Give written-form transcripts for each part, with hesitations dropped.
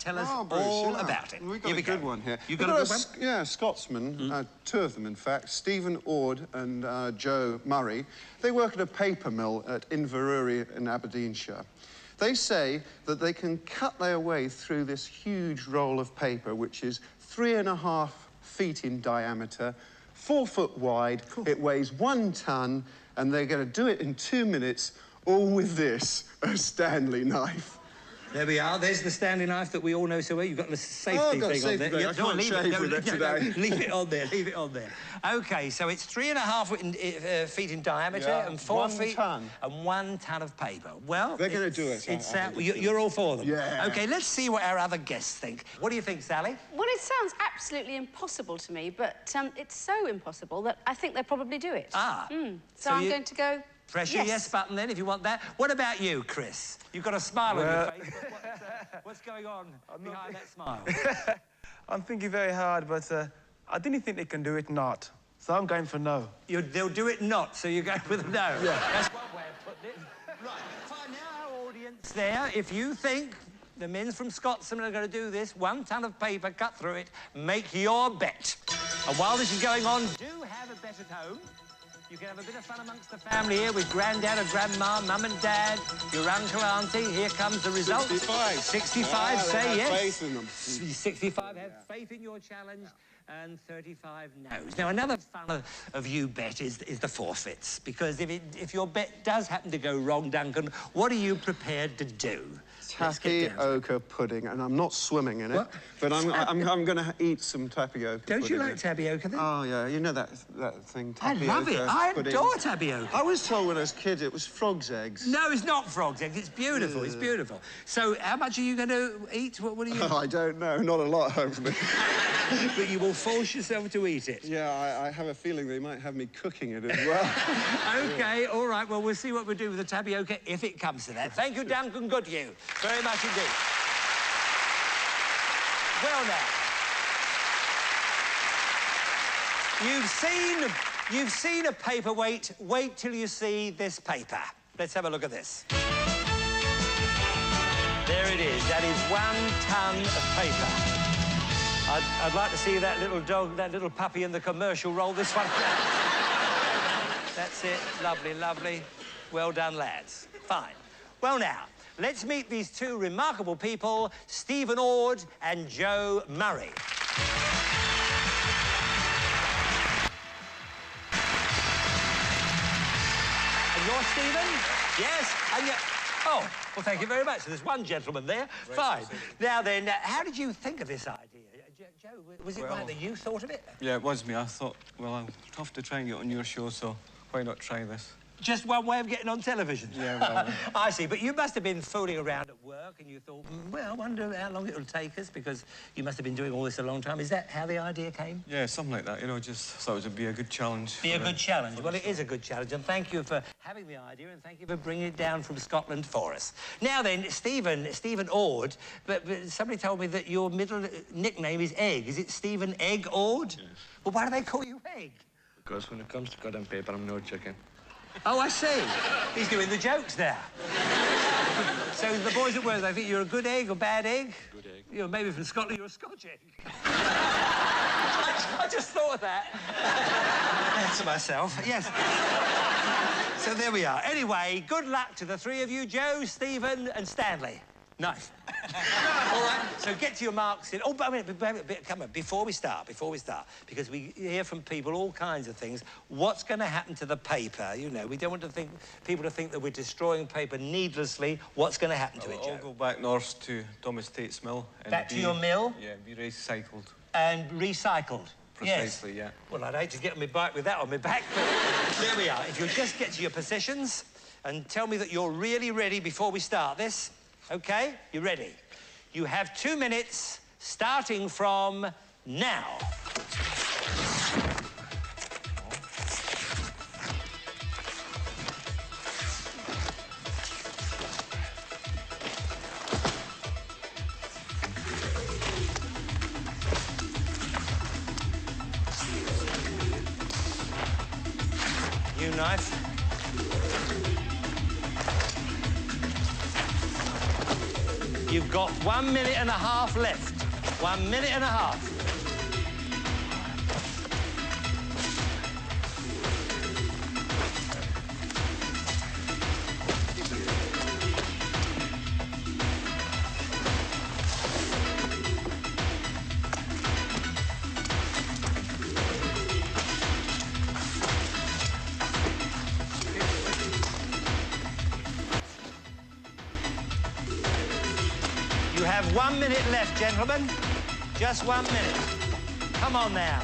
Tell us Bruce, all about it. We've got a good one here. You got a good one? Yeah, Scotsman, two of them, in fact, Steven Ord and Joe Murray. They work at a paper mill at Inverurie in Aberdeenshire. They say that they can cut their way through this huge roll of paper, which is 3.5 feet in diameter, 4 foot wide. Cool. It weighs 1 ton, and they're going to do it in 2 minutes, all with this, a Stanley knife. There we are. There's the Stanley knife that we all know so well. You've got the safety thing on there. I can't shave with it today. Leave it on there. Leave it on there. OK, so it's 3.5 feet in diameter and 4 feet... 1 ton. And 1 ton of paper. Well... They're going to do it. You're all for them? Yeah. OK, let's see what our other guests think. What do you think, Sally? Well, it sounds absolutely impossible to me, but it's so impossible that I think they'll probably do it. Ah. So I'm going to go... Press your yes button, then, if you want that. What about you, Chris? You've got a smile on your face. What's going on behind that smile? I'm thinking very hard, but I didn't think they can do it not. So I'm going for no. They'll do it not, so you're going with a no. Yeah. That's one way of putting it. Right, fine. Now, our audience there, if you think the men from Scotsman are going to do this, 1 ton of paper, cut through it, make your bet. And while this is going on, do have a bet at home. You can have a bit of fun amongst the family here with Grandad or Grandma, Mum and Dad, your uncle, auntie. Here comes the result. 65. 65, say yes. Have faith in them. 65, have faith in your challenge, and 35 no's. Now, another fun of you bet is the forfeits, because if your bet does happen to go wrong, Duncan, what are you prepared to do? Tapioca pudding, and I'm not swimming in it. What? But I'm going to eat some tapioca pudding. Don't you like tapioca, then? Oh, yeah. You know that thing, tapioca I love it. I pudding. adore tapioca. I was told when I was a kid it was frog's eggs. No, it's not frog's eggs. It's beautiful. It's beautiful. So, how much are you going to eat? What are you... I don't know. Not a lot, hopefully. But you will force yourself to eat it. Yeah, I have a feeling they might have me cooking it as well. OK, all right. Well, we'll see what we do with the tapioca if it comes to that. Thank you, Duncan. Good to you. Very much indeed. Well, now, you've seen a paperweight. Wait till you see this paper. Let's have a look at this. There it is. That is 1 ton of paper. I'd like to see that little dog, that little puppy in the commercial roll this one. That's it. Lovely, lovely. Well done, lads. Fine. Well, now, let's meet these two remarkable people, Steven Ord and Joe Murray. And you're Steven? Yes. And you're... Oh, well, thank you very much. So there's one gentleman there. Fine. Now, then, how did you think of this idea? Joe, was it right that you thought of it? Yeah, it was me. I thought, well, I'll have to try and get on your show, so why not try this? Just one way of getting on television? Yeah, well... I see, but you must have been fooling around at work and you thought, well, I wonder how long it'll take us, because you must have been doing all this a long time. Is that how the idea came? Yeah, something like that, you know, just thought it would be a good challenge. Be a good challenge. Well, it is a good challenge, and thank you for having the idea, and thank you for bringing it down from Scotland for us. Now then, Steven Ord, but somebody told me that your middle nickname is Egg. Is it Steven Egg Ord? Yes. Well, why do they call you Egg? Because when it comes to cutting paper, I'm no chicken. Oh, I see. He's doing the jokes now. So the boys at work, they think you're a good egg or bad egg? Good egg. You know, maybe from Scotland, you're a Scotch egg. I just thought of that. To myself, yes. So there we are. Anyway, good luck to the three of you, Joe, Steven and Stanley. Nice. All right, so get to your marks. Oh, but wait, come on, before we start, because we hear from people all kinds of things. What's going to happen to the paper? You know, we don't want people to think that we're destroying paper needlessly. What's going to happen to it, Joe? I'll go back north to Thomas Tate's mill. And back to your mill? Yeah, be recycled. And recycled? Precisely, yes. Yeah. Well, I'd hate to get on my bike with that on my back, but there we are. If you'll just get to your positions and tell me that you're really ready before we start this. OK? You ready? You have 2 minutes, starting from now. New knife. You've got 1 minute and a half left. 1 minute and a half. You have 1 minute left, gentlemen. Just 1 minute. Come on now.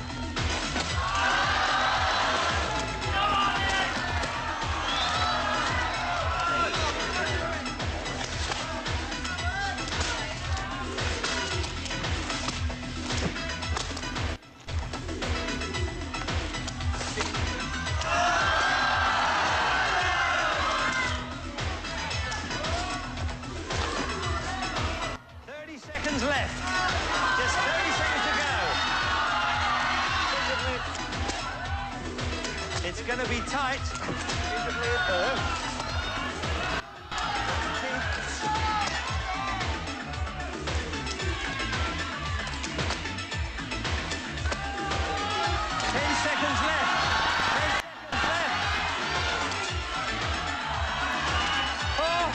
Left. Just 30 seconds to go. It's going to be tight. 10 seconds left. 10 seconds left. 4.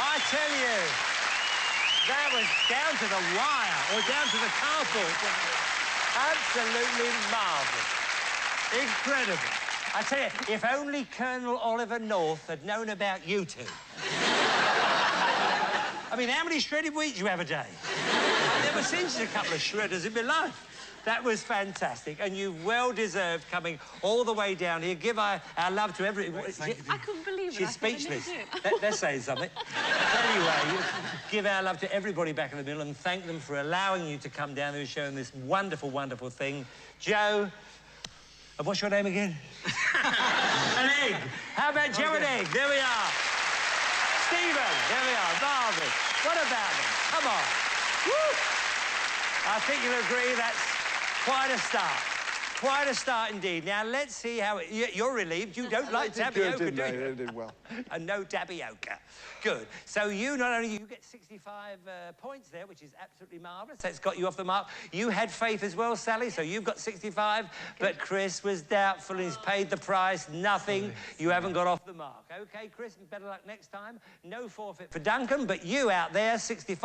I tell you, that was down to the wire, or down to the cardboard. Absolutely marvellous. Incredible. I tell you, if only Colonel Oliver North had known about you two. I mean, how many shredded wheat do you have a day? I've never seen such a couple of shredders in my life. That was fantastic, and you well deserved coming all the way down here. Give our love to everyone. I couldn't believe it. She's speechless. They're saying something. Anyway, give our love to everybody back in the middle and thank them for allowing you to come down there and showing this wonderful, wonderful thing. Joe, and what's your name again? An egg. How about Joe and Egg? There we are. Stephen, there we are. Marvellous. What about them? Come on. Woo! I think you'll agree that's quite a start. Quite a start indeed. Now, let's see how... You're relieved. You don't like tapioca, do you? I did well. And no tapioca. Good. So you not only... You get 65 points there, which is absolutely marvellous. That's got you off the mark. You had faith as well, Sally, so you've got 65. But Chris was doubtful and he's paid the price. Nothing. You haven't got off the mark. OK, Chris, better luck next time. No forfeit for Duncan, but you out there, 65...